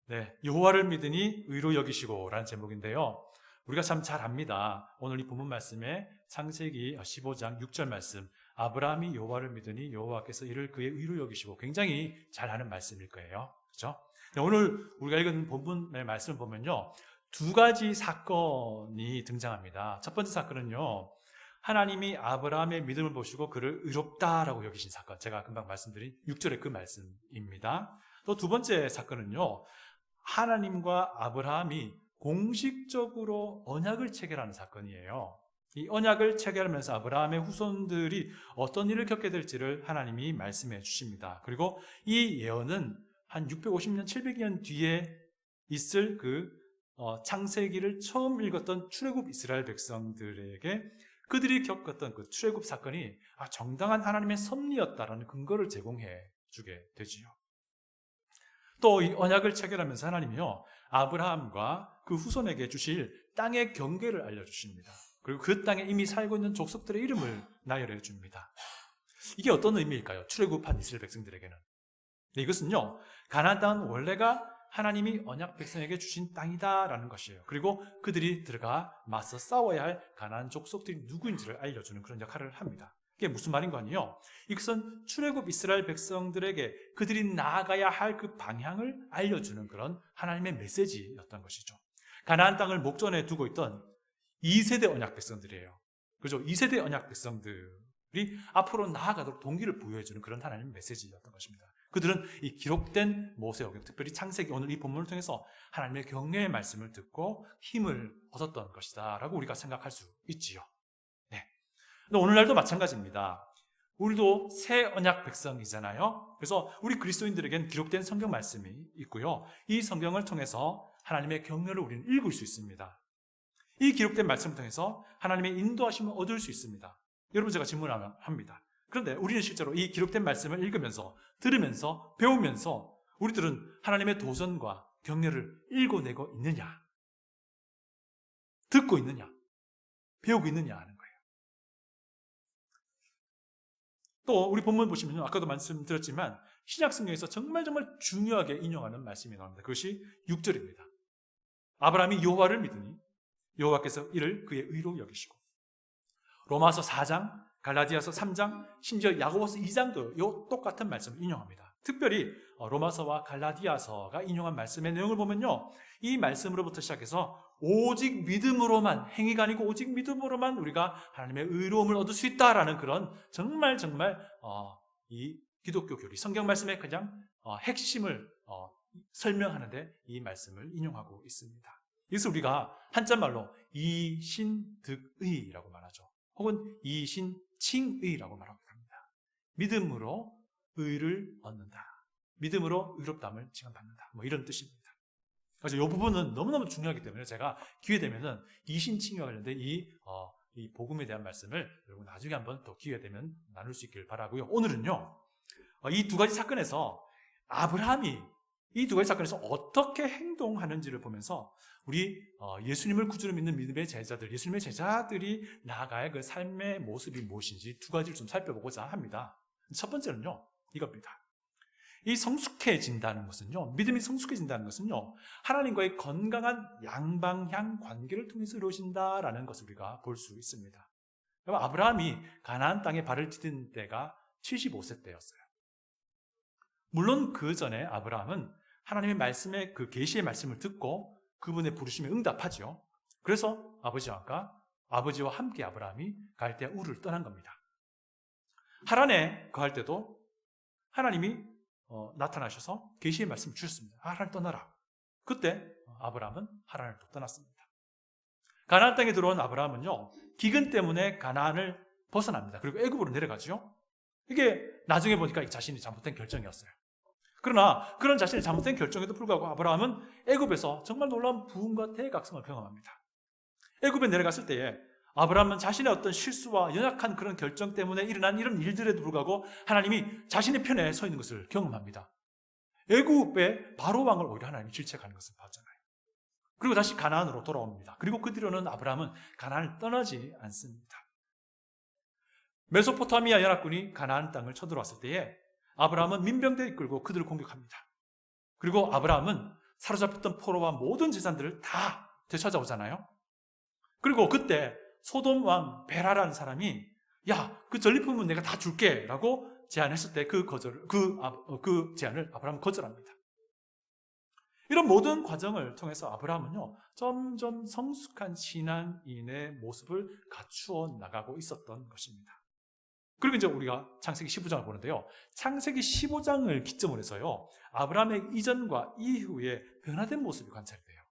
네, 여호와를 믿으니 의로 여기시고 라는 제목인데요. 우리가 참 잘 압니다. 오늘 이 본문 말씀에 창세기 15장 6절 말씀, 아브라함이 여호와를 믿으니 여호와께서 이를 그의 의로 여기시고, 굉장히 잘 아는 말씀일 거예요. 그렇죠? 오늘 우리가 읽은 본문의 말씀을 보면요, 두 가지 사건이 등장합니다. 첫 번째 사건은요, 하나님이 아브라함의 믿음을 보시고 그를 의롭다라고 여기신 사건, 제가 금방 말씀드린 6절의 그 말씀입니다. 또 두 번째 사건은요, 하나님과 아브라함이 공식적으로 언약을 체결하는 사건이에요. 이 언약을 체결하면서 아브라함의 후손들이 어떤 일을 겪게 될지를 하나님이 말씀해 주십니다. 그리고 이 예언은 한 650년, 700년 뒤에 있을 창세기를 처음 읽었던 출애굽 이스라엘 백성들에게 그들이 겪었던 그 출애굽 사건이 정당한 하나님의 섭리였다라는 근거를 제공해 주게 되지요. 또 이 언약을 체결하면서 하나님이요, 아브라함과 그 후손에게 주실 땅의 경계를 알려주십니다. 그리고 그 땅에 이미 살고 있는 족속들의 이름을 나열해 줍니다. 이게 어떤 의미일까요? 출애굽한 이스라엘 백성들에게는. 네, 이것은요, 가나안 땅은 원래가 하나님이 언약 백성에게 주신 땅이다라는 것이에요. 그리고 그들이 들어가 맞서 싸워야 할 가나안 족속들이 누구인지를 알려주는 그런 역할을 합니다. 이게 무슨 말인 거 아니에요? 이것은 출애굽 이스라엘 백성들에게 그들이 나아가야 할 그 방향을 알려주는 그런 하나님의 메시지였던 것이죠. 가나안 땅을 목전에 두고 있던 2세대 언약 백성들이에요. 그죠? 2세대 언약 백성들이 앞으로 나아가도록 동기를 부여해주는 그런 하나님의 메시지였던 것입니다. 그들은 이 기록된 모세오경, 특별히 창세기, 오늘 이 본문을 통해서 하나님의 경외의 말씀을 듣고 힘을 얻었던 것이다 라고 우리가 생각할 수 있지요. 네. 근데 오늘날도 마찬가지입니다. 우리도 새 언약 백성이잖아요. 그래서 우리 그리스도인들에게는 기록된 성경 말씀이 있고요, 이 성경을 통해서 하나님의 경륜을 우리는 읽을 수 있습니다. 이 기록된 말씀을 통해서 하나님의 인도하심을 얻을 수 있습니다. 여러분, 제가 질문합니다. 그런데 우리는 실제로 이 기록된 말씀을 읽으면서, 들으면서, 배우면서 우리들은 하나님의 도전과 경륜을 읽어내고 있느냐, 듣고 있느냐, 배우고 있느냐 하는 거예요. 또 우리 본문 보시면 아까도 말씀드렸지만 신약성경에서 정말 중요하게 인용하는 말씀이 나옵니다. 그것이 6절입니다. 아브라함이 여호와를 믿으니 여호와께서 이를 그의 의로 여기시고, 로마서 4장, 갈라디아서 3장, 심지어 야고보서 2장도 이 똑같은 말씀을 인용합니다. 특별히 로마서와 갈라디아서가 인용한 말씀의 내용을 보면요, 이 말씀으로부터 시작해서 오직 믿음으로만, 행위가 아니고 오직 믿음으로만 우리가 하나님의 의로움을 얻을 수 있다라는 그런 정말 이 기독교 교리, 성경 말씀의 가장 핵심을 설명하는데 이 말씀을 인용하고 있습니다. 이것을 우리가 한자말로 이신득의라고 말하죠. 혹은 이신칭의라고 말합니다. 믿음으로 의를 얻는다, 믿음으로 의롭다함을 칭함받는다, 이런 뜻입니다. 그래서 이 부분은 너무너무 중요하기 때문에 제가 기회 되면은 이신칭의와 관련된 이 복음에 대한 말씀을 여러분 나중에 한번 또 기회 되면 나눌 수 있길 바라고요. 오늘은요, 이 두 가지 사건에서 아브라함이 이 두 가지 사건에서 어떻게 행동하는지를 보면서 우리 예수님을 구주로 믿는 믿음의 제자들, 예수님의 제자들이 나아가야 그 삶의 모습이 무엇인지 두 가지를 좀 살펴보고자 합니다. 첫 번째는요, 이겁니다. 이 성숙해진다는 것은요, 믿음이 성숙해진다는 것은요, 하나님과의 건강한 양방향 관계를 통해서 이루어진다라는 것을 우리가 볼 수 있습니다. 아브라함이 가나안 땅에 발을 디딘 때가 75세 때였어요. 물론 그 전에 아브라함은 하나님의 말씀에, 그 계시의 말씀을 듣고 그분의 부르심에 응답하죠. 그래서 아버지와 함께 아브라함이 갈대아 우르를 떠난 겁니다. 하란에 거할 때도 하나님이 나타나셔서 계시의 말씀을 주셨습니다. 하란을 떠나라. 그때 아브라함은 하란을 또 떠났습니다. 가나안 땅에 들어온 아브라함은요, 기근 때문에 가나안을 벗어납니다. 그리고 애굽으로 내려가죠. 이게 나중에 보니까 자신이 잘못된 결정이었어요. 그러나 그런 자신의 잘못된 결정에도 불구하고 아브라함은 애굽에서 정말 놀라운 부흥과 대각성을 경험합니다. 애굽에 내려갔을 때에 아브라함은 자신의 어떤 실수와 연약한 그런 결정 때문에 일어난 이런 일들에도 불구하고 하나님이 자신의 편에 서 있는 것을 경험합니다. 애굽의 바로 왕을 오히려 하나님이 질책하는 것을 봤잖아요. 그리고 다시 가나안으로 돌아옵니다. 그리고 그 뒤로는 아브라함은 가나안을 떠나지 않습니다. 메소포타미아 연합군이 가나안 땅을 쳐들어왔을 때에 아브라함은 민병대 이끌고 그들을 공격합니다. 그리고 아브라함은 사로잡혔던 포로와 모든 재산들을 다 되찾아오잖아요. 그리고 그때 소돔 왕 베라라는 사람이 야, 그 전리품은 내가 다 줄게 라고 제안했을 때 그 제안을 아브라함은 거절합니다. 이런 모든 과정을 통해서 아브라함은요, 점점 성숙한 신앙인의 모습을 갖추어 나가고 있었던 것입니다. 그리고 이제 우리가 창세기 15장을 보는데요, 창세기 15장을 기점으로 해서요, 아브라함의 이전과 이후에 변화된 모습이 관찰이 돼요.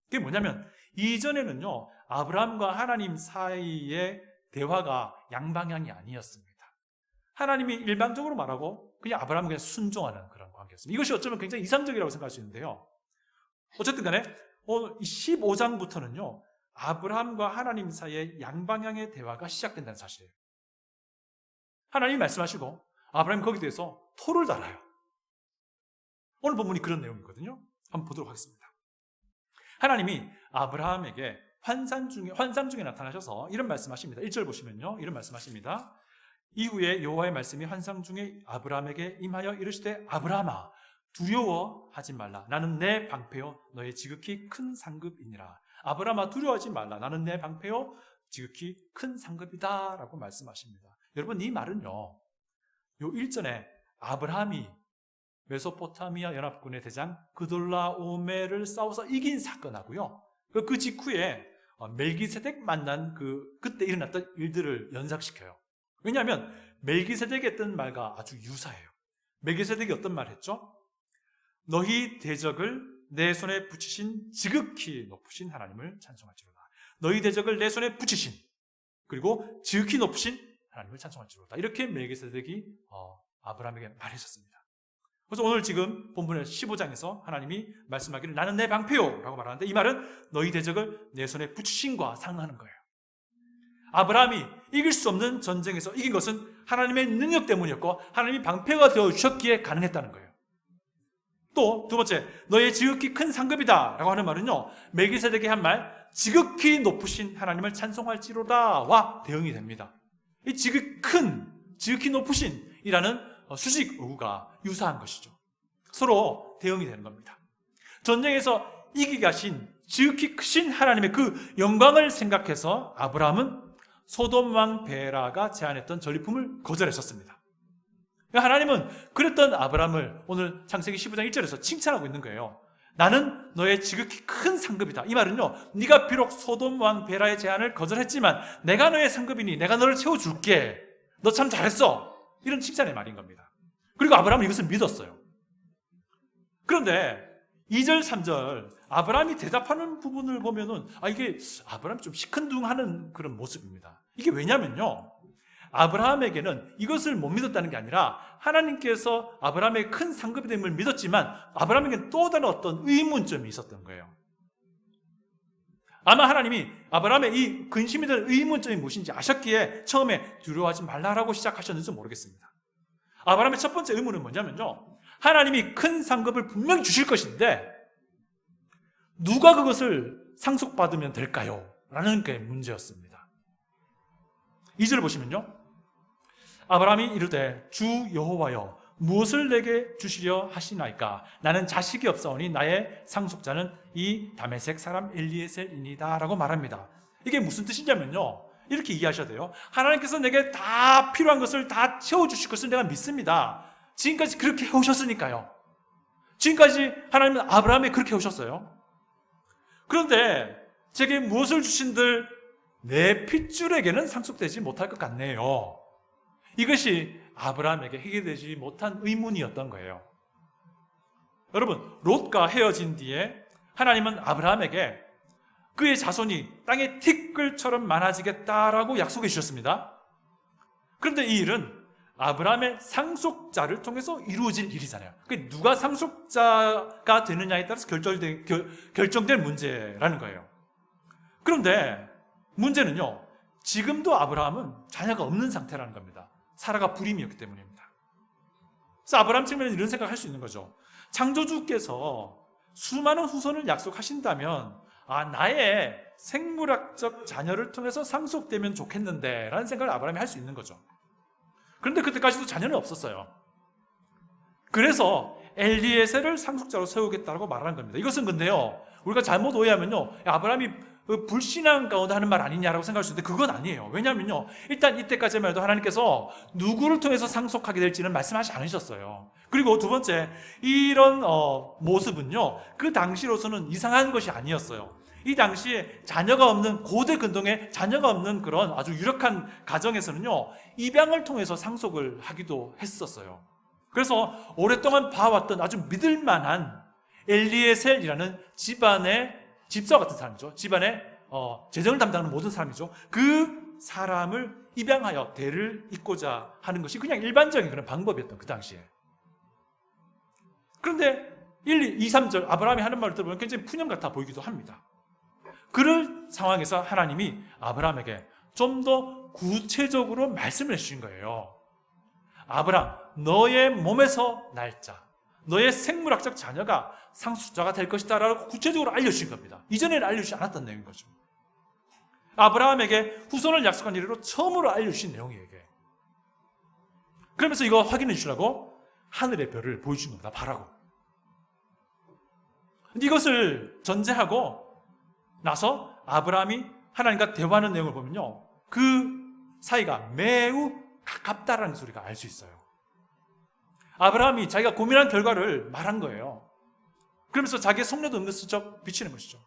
그게 뭐냐면, 이전에는요, 아브라함과 하나님 사이의 대화가 양방향이 아니었습니다. 하나님이 일방적으로 말하고 그냥 아브라함은 그냥 순종하는 그런 관계였습니다. 이것이 어쩌면 굉장히 이상적이라고 생각할 수 있는데요, 어쨌든 간에 15장부터는요, 아브라함과 하나님 사이의 양방향의 대화가 시작된다는 사실이에요. 하나님이 말씀하시고 아브라함이 거기에 대해서 토를 달아요. 오늘 본문이 그런 내용이거든요. 한번 보도록 하겠습니다. 하나님이 아브라함에게 환상 중에 나타나셔서 이런 말씀하십니다. 1절 보시면요, 이런 말씀하십니다. 이후에 여호와의 말씀이 환상 중에 아브라함에게 임하여 이르시되 아브라함아 두려워하지 말라. 나는 내 방패요 너의 지극히 큰 상급이니라. 아브라함아 두려워하지 말라. 나는 내 방패요 지극히 큰 상급이다 라고 말씀하십니다. 여러분, 이 말은요, 요 1절에 아브라함이 메소포타미아 연합군의 대장 그돌라오메를 싸워서 이긴 사건하고요, 그 직후에 멜기세덱 만난 그때 일어났던 일들을 연상시켜요. 왜냐하면 멜기세덱이 했던 말과 아주 유사해요. 멜기세덱이 어떤 말을 했죠? 너희 대적을 내 손에 붙이신 지극히 높으신 하나님을 찬송할지로다. 너희 대적을 내 손에 붙이신, 그리고 지극히 높으신 하나님을 찬송할지로다. 이렇게 멜기세덱이 아브라함에게 말했었습니다. 그래서 오늘 지금 본문의 15장에서 하나님이 말씀하기를 나는 내 방패요 라고 말하는데, 이 말은 너희 대적을 내 손에 붙이신과 상응하는 거예요. 아브라함이 이길 수 없는 전쟁에서 이긴 것은 하나님의 능력 때문이었고 하나님이 방패가 되어주셨기에 가능했다는 거예요. 또 두 번째, 너의 지극히 큰 상급이다 라고 하는 말은요, 멜기세덱이 한 말 지극히 높으신 하나님을 찬송할지로다와 대응이 됩니다. 이 지극히 높으신 이라는 수직 어구가 유사한 것이죠. 서로 대응이 되는 겁니다. 전쟁에서 이기게 하신 지극히 크신 하나님의 그 영광을 생각해서 아브라함은 소돔 왕 베라가 제안했던 전리품을 거절했었습니다. 하나님은 그랬던 아브라함을 오늘 창세기 15장 1절에서 칭찬하고 있는 거예요. 나는 너의 지극히 큰 상급이다. 이 말은요, 네가 비록 소돔 왕 베라의 제안을 거절했지만 내가 너의 상급이니 내가 너를 채워줄게. 너 참 잘했어. 이런 칭찬의 말인 겁니다. 그리고 아브라함은 이것을 믿었어요. 그런데 2절, 3절 아브라함이 대답하는 부분을 보면은 이게 아브라함이 좀 시큰둥하는 그런 모습입니다. 이게 왜냐면요, 아브라함에게는 이것을 못 믿었다는 게 아니라 하나님께서 아브라함의 큰 상급이 됨을 믿었지만 아브라함에게는 또 다른 어떤 의문점이 있었던 거예요. 아마 하나님이 아브라함의 이 근심이 든 의문점이 무엇인지 아셨기에 처음에 두려워하지 말라라고 시작하셨는지 모르겠습니다. 아브라함의 첫 번째 의문은 뭐냐면요, 하나님이 큰 상급을 분명히 주실 것인데 누가 그것을 상속받으면 될까요? 라는 게 문제였습니다. 2절을 보시면요, 아브라함이 이르되 주 여호와여 무엇을 내게 주시려 하시나이까? 나는 자식이 없사오니 나의 상속자는 이 다메섹 사람 엘리에셀이니이다 라고 말합니다. 이게 무슨 뜻이냐면요, 이렇게 이해하셔야 돼요. 하나님께서 내게 다 필요한 것을 다 채워주실 것을 내가 믿습니다. 지금까지 그렇게 해오셨으니까요. 지금까지 하나님은 아브라함에 그렇게 해오셨어요. 그런데 제게 무엇을 주신들 내 핏줄에게는 상속되지 못할 것 같네요. 이것이 아브라함에게 해결되지 못한 의문이었던 거예요. 여러분, 롯과 헤어진 뒤에 하나님은 아브라함에게 그의 자손이 땅의 티끌처럼 많아지겠다라고 약속해 주셨습니다. 그런데 이 일은 아브라함의 상속자를 통해서 이루어질 일이잖아요. 누가 상속자가 되느냐에 따라서 결정된 문제라는 거예요. 그런데 문제는요, 지금도 아브라함은 자녀가 없는 상태라는 겁니다. 사라가 불임이었기 때문입니다. 그래서 아브라함 측면에는 이런 생각을 할 수 있는 거죠. 창조주께서 수많은 후손을 약속하신다면 나의 생물학적 자녀를 통해서 상속되면 좋겠는데 라는 생각을 아브라함이 할 수 있는 거죠. 그런데 그때까지도 자녀는 없었어요. 그래서 엘리에셀을 상속자로 세우겠다고 말하는 겁니다. 이것은 근데요, 우리가 잘못 오해하면요, 아브라함이 불신앙 가운데 하는 말 아니냐라고 생각할 수 있는데 그건 아니에요. 왜냐하면요, 일단 이때까지만 해도 하나님께서 누구를 통해서 상속하게 될지는 말씀하지 않으셨어요. 그리고 두 번째, 이런 모습은요, 그 당시로서는 이상한 것이 아니었어요. 이 당시에 자녀가 없는, 고대 근동에 자녀가 없는 그런 아주 유력한 가정에서는요, 입양을 통해서 상속을 하기도 했었어요. 그래서 오랫동안 봐왔던 아주 믿을만한 엘리에셀이라는 집안의 집사 같은 사람이죠. 집안의 재정을 담당하는 모든 사람이죠. 그 사람을 입양하여 대를 잇고자 하는 것이 그냥 일반적인 그런 방법이었던 그 당시에. 그런데 1, 2, 3절 아브라함이 하는 말을 들어보면 굉장히 푸념 같아 보이기도 합니다. 그럴 상황에서 하나님이 아브라함에게 좀 더 구체적으로 말씀을 해주신 거예요. 아브라함, 너의 몸에서 날 자, 너의 생물학적 자녀가 상속자가 될 것이다 라고 구체적으로 알려주신 겁니다. 이전에는 알려주지 않았던 내용인 거죠. 아브라함에게 후손을 약속한 이래로 처음으로 알려주신 내용이에요. 이게. 그러면서 이거 확인해 주라고 하늘의 별을 보여준 겁니다. 바라고. 근데 이것을 전제하고 나서 아브라함이 하나님과 대화하는 내용을 보면요, 그 사이가 매우 가깝다라는 소리가 알 수 있어요. 아브라함이 자기가 고민한 결과를 말한 거예요. 그러면서 자기의 속내도 은근슬쩍 비치는 것이죠.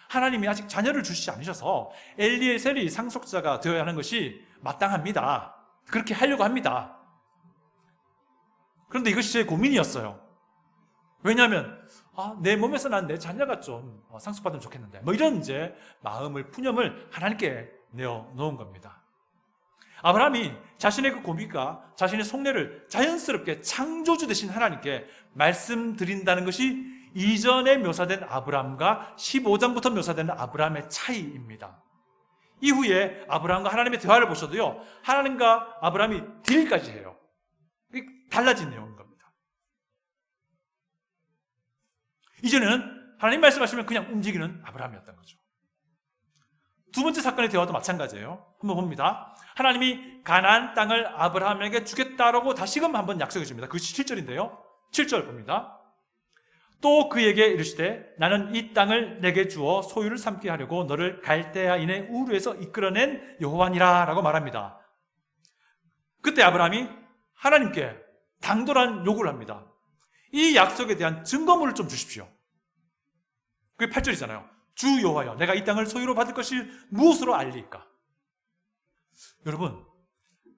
하나님이 아직 자녀를 주시지 않으셔서 엘리에셀이 상속자가 되어야 하는 것이 마땅합니다. 그렇게 하려고 합니다. 그런데 이것이 제 고민이었어요. 왜냐하면 내 몸에서 난 내 자녀가 좀 상속받으면 좋겠는데 이런 이제 마음을, 푸념을 하나님께 내어놓은 겁니다. 아브라함이 자신의 그 고민과 자신의 속내를 자연스럽게 창조주 되신 하나님께 말씀드린다는 것이 이전에 묘사된 아브라함과 15장부터 묘사된 아브라함의 차이입니다. 이후에 아브라함과 하나님의 대화를 보셔도요, 하나님과 아브라함이 딜까지 해요. 달라진 내용인 겁니다. 이전에는 하나님 말씀하시면 그냥 움직이는 아브라함이었던 거죠. 두 번째 사건의 대화도 마찬가지예요. 한번 봅니다. 하나님이 가나안 땅을 아브라함에게 주겠다라고 다시금 한번 약속해 줍니다. 그것이 7절인데요. 7절 봅니다. 또 그에게 이르시되 나는 이 땅을 내게 주어 소유를 삼게 하려고 너를 갈대아인의 우르에서 이끌어낸 여호와니라 라고 말합니다. 그때 아브라함이 하나님께 당돌한 요구를 합니다. 이 약속에 대한 증거물을 좀 주십시오. 그게 8절이잖아요. 주 여호와여, 내가 이 땅을 소유로 받을 것을 무엇으로 알리까? 여러분,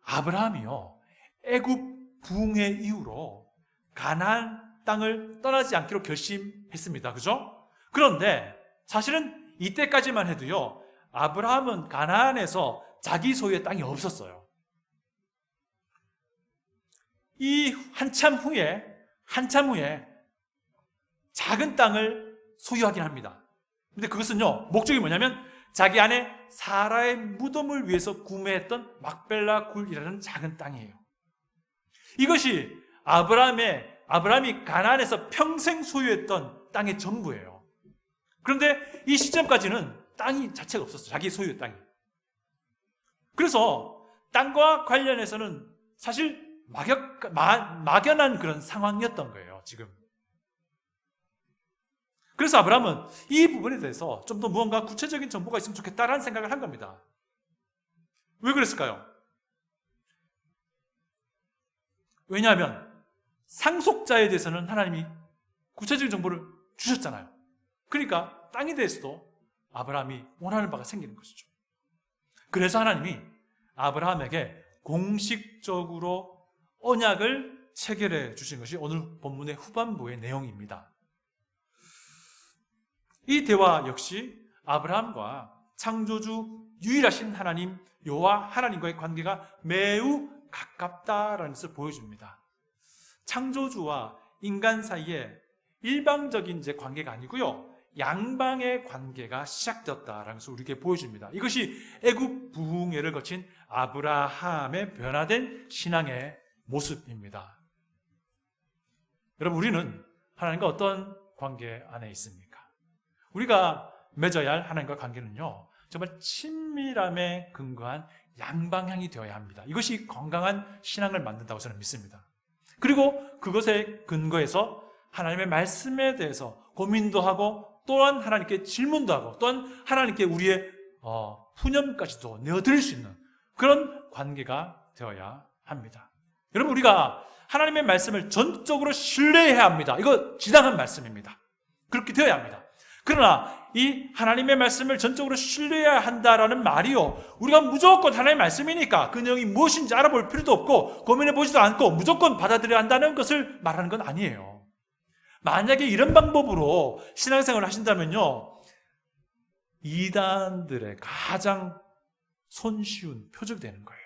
아브라함이요, 애굽 부흥의 이후로 가나안 땅을 떠나지 않기로 결심했습니다. 그죠? 그런데 사실은 이때까지만 해도요, 아브라함은 가나안에서 자기 소유의 땅이 없었어요. 이 한참 후에 작은 땅을 소유하긴 합니다. 근데 그것은요, 목적이 뭐냐면 자기 안에 사라의 무덤을 위해서 구매했던 막벨라 굴이라는 작은 땅이에요. 이것이 아브라함이 가나안에서 평생 소유했던 땅의 전부예요. 그런데 이 시점까지는 땅이 자체가 없었어요. 자기 소유의 땅이. 그래서 땅과 관련해서는 사실 막연한 그런 상황이었던 거예요, 지금. 그래서 아브라함은 이 부분에 대해서 좀 더 무언가 구체적인 정보가 있으면 좋겠다라는 생각을 한 겁니다. 왜 그랬을까요? 왜냐하면 상속자에 대해서는 하나님이 구체적인 정보를 주셨잖아요. 그러니까 땅에 대해서도 아브라함이 원하는 바가 생기는 것이죠. 그래서 하나님이 아브라함에게 공식적으로 언약을 체결해 주신 것이 오늘 본문의 후반부의 내용입니다. 이 대화 역시 아브라함과 창조주 유일하신 하나님 여호와 하나님과의 관계가 매우 가깝다라는 것을 보여줍니다. 창조주와 인간 사이에 일방적인 이제 관계가 아니고요, 양방의 관계가 시작되었다라는 것을 우리에게 보여줍니다. 이것이 애굽 부흥회를 거친 아브라함의 변화된 신앙의 모습입니다. 여러분, 우리는 하나님과 어떤 관계 안에 있습니까? 우리가 맺어야 할 하나님과 관계는요, 정말 친밀함에 근거한 양방향이 되어야 합니다. 이것이 건강한 신앙을 만든다고 저는 믿습니다. 그리고 그것에 근거해서 하나님의 말씀에 대해서 고민도 하고 또한 하나님께 질문도 하고 또한 하나님께 우리의 푸념까지도 내어드릴 수 있는 그런 관계가 되어야 합니다. 여러분, 우리가 하나님의 말씀을 전적으로 신뢰해야 합니다. 이거 지당한 말씀입니다. 그렇게 되어야 합니다. 그러나 이 하나님의 말씀을 전적으로 신뢰해야 한다라는 말이요, 우리가 무조건 하나님의 말씀이니까 그 내용이 무엇인지 알아볼 필요도 없고 고민해보지도 않고 무조건 받아들여야 한다는 것을 말하는 건 아니에요. 만약에 이런 방법으로 신앙생활을 하신다면요, 이단들의 가장 손쉬운 표적이 되는 거예요.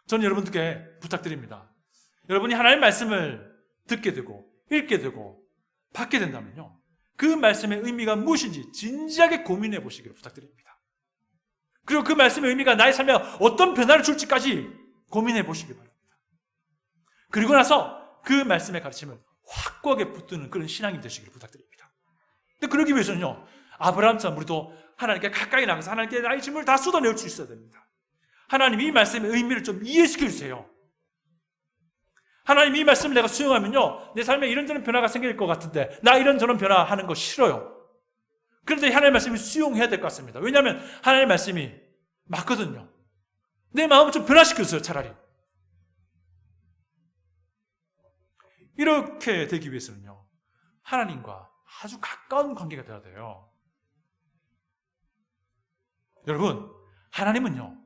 저는 여러분들께 부탁드립니다. 여러분이 하나님의 말씀을 듣게 되고 읽게 되고 받게 된다면요, 그 말씀의 의미가 무엇인지 진지하게 고민해 보시기를 부탁드립니다. 그리고 그 말씀의 의미가 나의 삶에 어떤 변화를 줄지까지 고민해 보시기 바랍니다. 그리고 나서 그 말씀의 가르침을 확고하게 붙드는 그런 신앙이 되시기를 부탁드립니다. 근데 그러기 위해서는요, 아브라함처럼 우리도 하나님께 가까이 나가서 하나님께 나의 짐을 다 쏟아낼 수 있어야 됩니다. 하나님, 이 말씀의 의미를 좀 이해시켜 주세요. 하나님, 이 말씀을 내가 수용하면요, 내 삶에 이런저런 변화가 생길 것 같은데 나 이런저런 변화하는 거 싫어요. 그런데 하나님의 말씀을 수용해야 될 것 같습니다. 왜냐하면 하나님의 말씀이 맞거든요. 내 마음을 좀 변화시켜 주세요. 차라리 이렇게 되기 위해서는요, 하나님과 아주 가까운 관계가 되어야 돼요. 여러분, 하나님은요,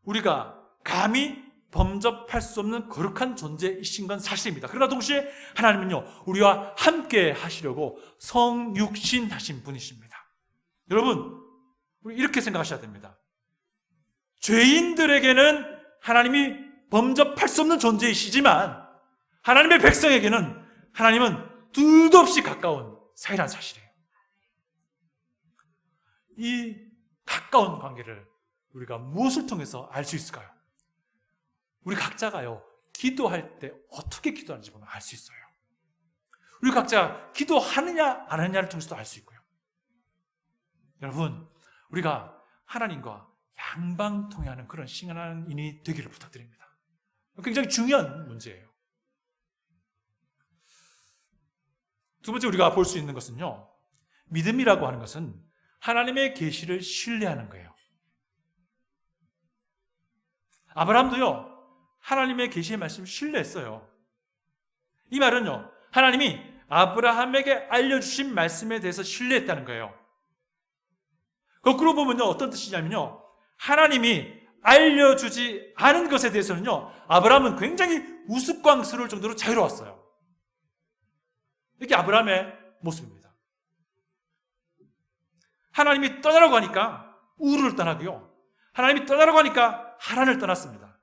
우리가 감히 범접할 수 없는 거룩한 존재이신 건 사실입니다. 그러나 동시에 하나님은요, 우리와 함께 하시려고 성육신하신 분이십니다. 여러분, 우리 이렇게 생각하셔야 됩니다. 죄인들에게는 하나님이 범접할 수 없는 존재이시지만 하나님의 백성에게는 하나님은 둘도 없이 가까운 사이라는 사실이에요. 이 가까운 관계를 우리가 무엇을 통해서 알 수 있을까요? 우리 각자가요, 기도할 때 어떻게 기도하는지 보면 알 수 있어요. 우리 각자 기도하느냐 안 하느냐를 통해서도 알 수 있고요. 여러분, 우리가 하나님과 양방통행하는 그런 신앙인이 되기를 부탁드립니다. 굉장히 중요한 문제예요. 두 번째 우리가 볼 수 있는 것은요, 믿음이라고 하는 것은 하나님의 계시를 신뢰하는 거예요. 아브라함도요, 하나님의 계시의 말씀을 신뢰했어요. 이 말은요, 하나님이 아브라함에게 알려주신 말씀에 대해서 신뢰했다는 거예요. 거꾸로 보면요, 어떤 뜻이냐면요, 하나님이 알려주지 않은 것에 대해서는요, 아브라함은 굉장히 우스꽝스러울 정도로 자유로웠어요. 이게 아브라함의 모습입니다. 하나님이 떠나라고 하니까 우르를 떠나고요, 하나님이 떠나라고 하니까 하란을 떠났습니다.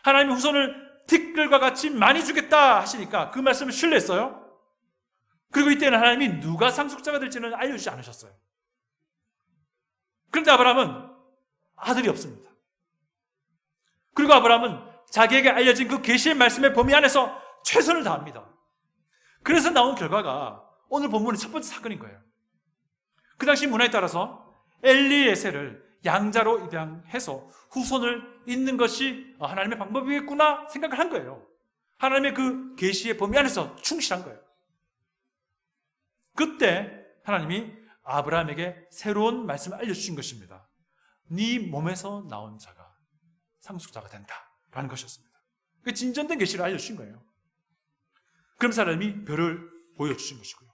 하나님이 후손을 티끌과 같이 많이 주겠다 하시니까 그 말씀을 신뢰했어요. 그리고 이때는 하나님이 누가 상속자가 될지는 알려주지 않으셨어요. 그런데 아브라함은 아들이 없습니다. 그리고 아브라함은 자기에게 알려진 그 계시의 말씀의 범위 안에서 최선을 다합니다. 그래서 나온 결과가 오늘 본문의 첫 번째 사건인 거예요. 그 당시 문화에 따라서 엘리에셀을 양자로 입양해서 후손을 잇는 것이 하나님의 방법이겠구나 생각을 한 거예요. 하나님의 그 계시의 범위 안에서 충실한 거예요. 그때 하나님이 아브라함에게 새로운 말씀을 알려주신 것입니다. 네 몸에서 나온 자가 상속자가 된다라는 것이었습니다. 그 진전된 계시를 알려주신 거예요. 그럼 사람이 별을 보여주신 것이고요.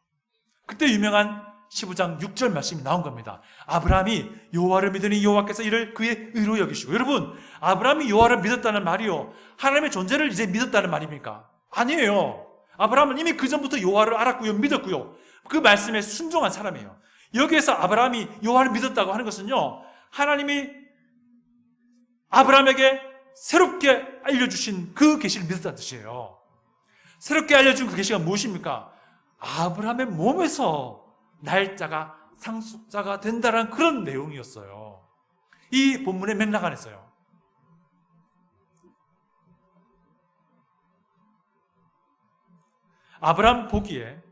그때 유명한 15장 6절 말씀이 나온 겁니다. 아브라함이 여호와를 믿으니 여호와께서 이를 그의 의로 여기시고. 여러분, 아브라함이 여호와를 믿었다는 말이요, 하나님의 존재를 이제 믿었다는 말입니까? 아니에요. 아브라함은 이미 그 전부터 여호와를 알았고요, 믿었고요, 그 말씀에 순종한 사람이에요. 여기에서 아브라함이 여호와를 믿었다고 하는 것은요, 하나님이 아브라함에게 새롭게 알려주신 그 계시를 믿었다는 뜻이에요. 새롭게 알려준 그 계시가 무엇입니까? 아브라함의 몸에서 날짜가 상속자가 된다는 그런 내용이었어요. 이 본문의 맥락 안에서요. 아브라함 보기에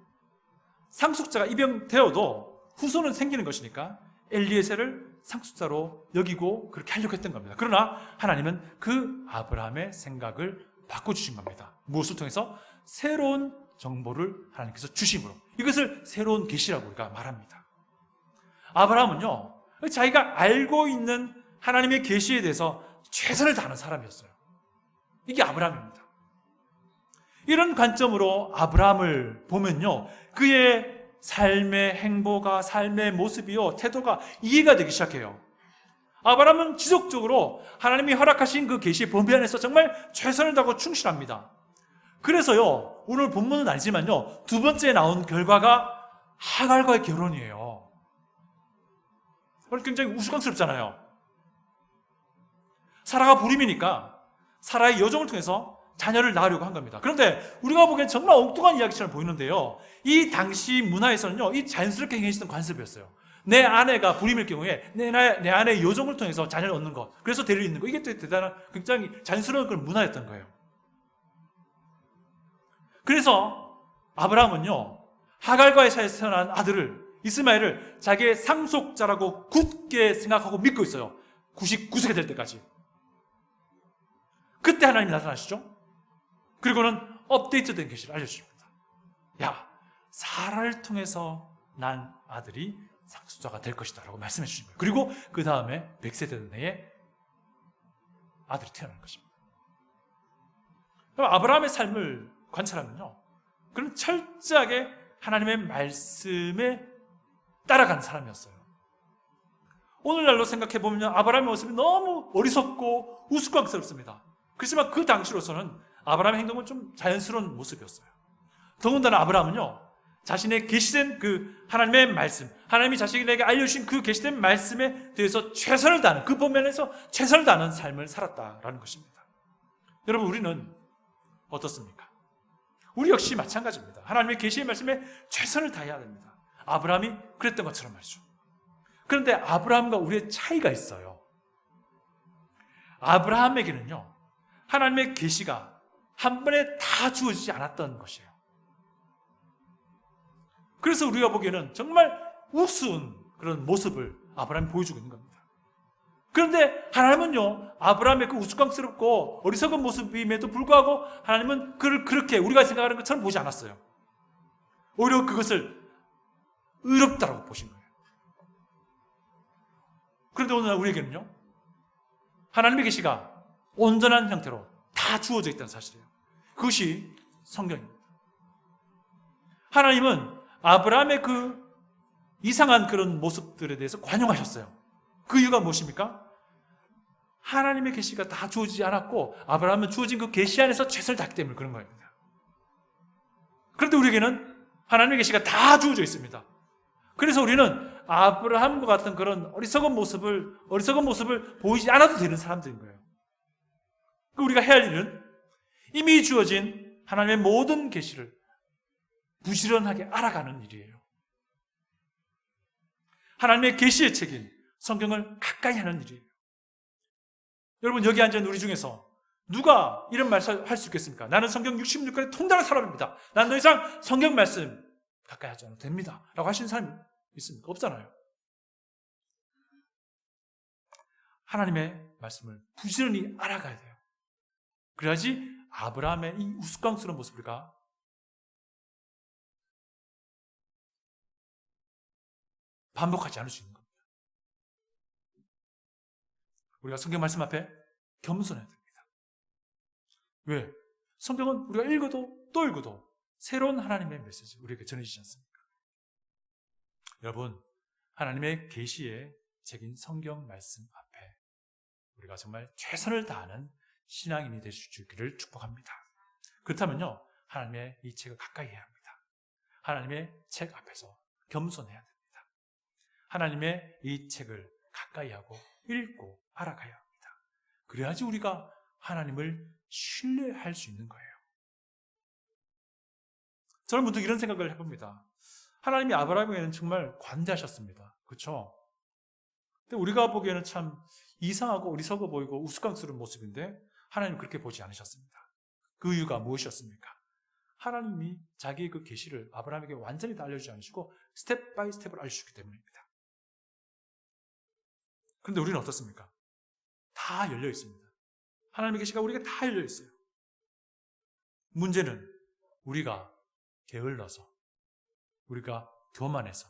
상속자가 입양되어도 후손은 생기는 것이니까 엘리에셀을 상속자로 여기고 그렇게 하려고 했던 겁니다. 그러나 하나님은 그 아브라함의 생각을 바꿔주신 겁니다. 무엇을 통해서? 새로운 정보를 하나님께서 주심으로. 이것을 새로운 계시라고 우리가 말합니다. 아브라함은요, 자기가 알고 있는 하나님의 계시에 대해서 최선을 다하는 사람이었어요. 이게 아브라함입니다. 이런 관점으로 아브라함을 보면요, 그의 삶의 행보가, 삶의 모습이요, 태도가 이해가 되기 시작해요. 아브라함은 지속적으로 하나님이 허락하신 그 계시의 범위 안에서 정말 최선을 다하고 충실합니다. 그래서요, 오늘 본문은 아니지만요, 두 번째 나온 결과가 하갈과의 결혼이에요. 굉장히 우스꽝스럽잖아요. 사라가 불임이니까 사라의 여종을 통해서 자녀를 낳으려고 한 겁니다. 그런데 우리가 보기엔 정말 엉뚱한 이야기처럼 보이는데요, 이 당시 문화에서는요, 이 자연스럽게 행해지던 관습이었어요. 내 아내가 불임일 경우에 내 아내의 여종을 통해서 자녀를 얻는 것, 그래서 대를 잇는 것, 이게 또 대단한 굉장히 자연스러운 그런 문화였던 거예요. 그래서 아브라함은요, 하갈과의 사이에서 태어난 아들을, 이스마엘을 자기의 상속자라고 굳게 생각하고 믿고 있어요. 99세가 될 때까지. 그때 하나님이 나타나시죠. 그리고는 업데이트된 계시를 알려주십니다. 야, 사라를 통해서 난 아들이 상속자가 될 것이다 라고 말씀해 주신 거예요. 그리고 그 다음에 100세 되는 해에 아들이 태어난 것입니다. 그럼 아브라함의 삶을 관찰하면요, 그는 철저하게 하나님의 말씀에 따라가는 사람이었어요. 오늘날로 생각해보면 아브라함의 모습이 너무 어리석고 우스꽝스럽습니다. 그렇지만 그 당시로서는 아브라함의 행동은 좀 자연스러운 모습이었어요. 더군다나 아브라함은요, 자신의 계시된 그 하나님의 말씀, 하나님이 자신에게 알려주신 그 계시된 말씀에 대해서 최선을 다하는, 그 범면에서 최선을 다하는 삶을 살았다라는 것입니다. 여러분, 우리는 어떻습니까? 우리 역시 마찬가지입니다. 하나님의 계시의 말씀에 최선을 다해야 됩니다. 아브라함이 그랬던 것처럼 말이죠. 그런데 아브라함과 우리의 차이가 있어요. 아브라함에게는요, 하나님의 계시가 한 번에 다 주어지지 않았던 것이에요. 그래서 우리가 보기에는 정말 우스운 그런 모습을 아브라함이 보여주고 있는 겁니다. 그런데 하나님은요, 아브라함의 그 우스꽝스럽고 어리석은 모습임에도 불구하고 하나님은 그를 그렇게 우리가 생각하는 것처럼 보지 않았어요. 오히려 그것을 의롭다라고 보신 거예요. 그런데 오늘날 우리에게는요, 하나님의 계시가 온전한 형태로 다 주어져 있다는 사실이에요. 그것이 성경입니다. 하나님은 아브라함의 그 이상한 그런 모습들에 대해서 관용하셨어요. 그 이유가 무엇입니까? 하나님의 계시가 다 주어지지 않았고 아브라함은 주어진 그 계시 안에서 최선을 다했기 때문에 그런 겁니다. 그런데 우리에게는 하나님의 계시가 다 주어져 있습니다. 그래서 우리는 아브라함과 같은 그런 어리석은 모습을 보이지 않아도 되는 사람들인 거예요. 우리가 해야 할 일은 이미 주어진 하나님의 모든 계시를 부지런하게 알아가는 일이에요. 하나님의 계시의 책인 성경을 가까이 하는 일이에요. 여러분, 여기 앉아있는 우리 중에서 누가 이런 말 할 수 있겠습니까? 나는 성경 66권에 통달한 사람입니다. 난 더 이상 성경 말씀 가까이 하지 않아도 됩니다 라고 하시는 사람이 있습니까? 없잖아요. 하나님의 말씀을 부지런히 알아가야 돼요. 그래야지 아브라함의 이 우스꽝스러운 모습을 우리가 반복하지 않을 수 있는 겁니다. 우리가 성경 말씀 앞에 겸손해야 됩니다. 왜? 성경은 우리가 읽어도 또 읽어도 새로운 하나님의 메시지 우리에게 전해지지 않습니까? 여러분, 하나님의 계시의 책인 성경 말씀 앞에 우리가 정말 최선을 다하는 신앙인이 될 수 있기를 축복합니다. 그렇다면요, 하나님의 이 책을 가까이 해야 합니다. 하나님의 책 앞에서 겸손해야 됩니다. 하나님의 이 책을 가까이 하고 읽고 알아가야 합니다. 그래야지 우리가 하나님을 신뢰할 수 있는 거예요. 저는 문득 이런 생각을 해봅니다. 하나님이 아브라함에게는 정말 관대하셨습니다. 그렇죠? 근데 우리가 보기에는 참 이상하고 어리석어 보이고 우스꽝스러운 모습인데 하나님은 그렇게 보지 않으셨습니다. 그 이유가 무엇이었습니까? 하나님이 자기의 그 계시를 아브라함에게 완전히 다 알려주지 않으시고 스텝 바이 스텝을 알려주셨기 때문입니다. 그런데 우리는 어떻습니까? 다 열려 있습니다. 하나님의 계시가 우리에게 다 열려 있어요. 문제는 우리가 게을러서, 우리가 교만해서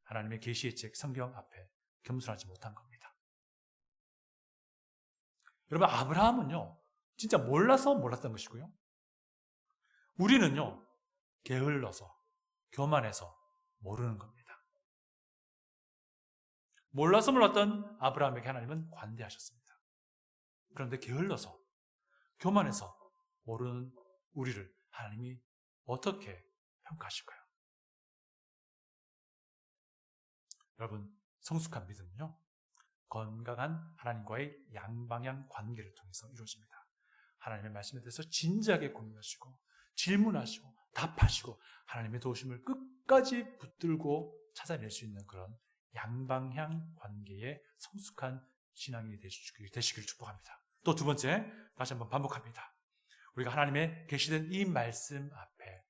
하나님의 계시의 책 성경 앞에 겸손하지 못한 겁니다. 여러분, 아브라함은요, 진짜 몰라서 몰랐던 것이고요. 우리는요, 게을러서, 교만해서 모르는 겁니다. 몰라서 몰랐던 아브라함에게 하나님은 관대하셨습니다. 그런데 게을러서, 교만해서 모르는 우리를 하나님이 어떻게 평가하실까요? 여러분, 성숙한 믿음은요, 건강한 하나님과의 양방향 관계를 통해서 이루어집니다. 하나님의 말씀에 대해서 진지하게 고민하시고 질문하시고 답하시고 하나님의 도우심을 끝까지 붙들고 찾아낼 수 있는 그런 양방향 관계의 성숙한 신앙이 되시길 축복합니다. 또 두 번째, 다시 한번 반복합니다. 우리가 하나님의 계시된 이 말씀 앞에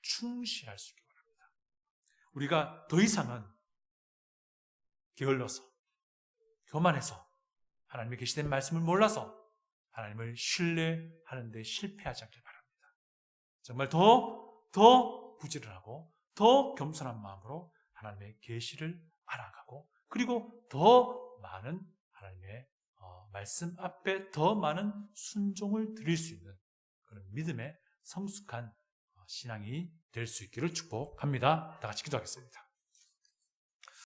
충실할 수 있기 바랍니다. 우리가 더 이상은 게을러서, 교만해서, 하나님의 계시된 말씀을 몰라서 하나님을 신뢰하는 데 실패하지 않길 바랍니다. 정말 더 부지런하고 더 겸손한 마음으로 하나님의 계시를 알아가고, 그리고 더 많은 하나님의 말씀 앞에 더 많은 순종을 드릴 수 있는 그런 믿음의 성숙한 신앙이 될 수 있기를 축복합니다. 다 같이 기도하겠습니다.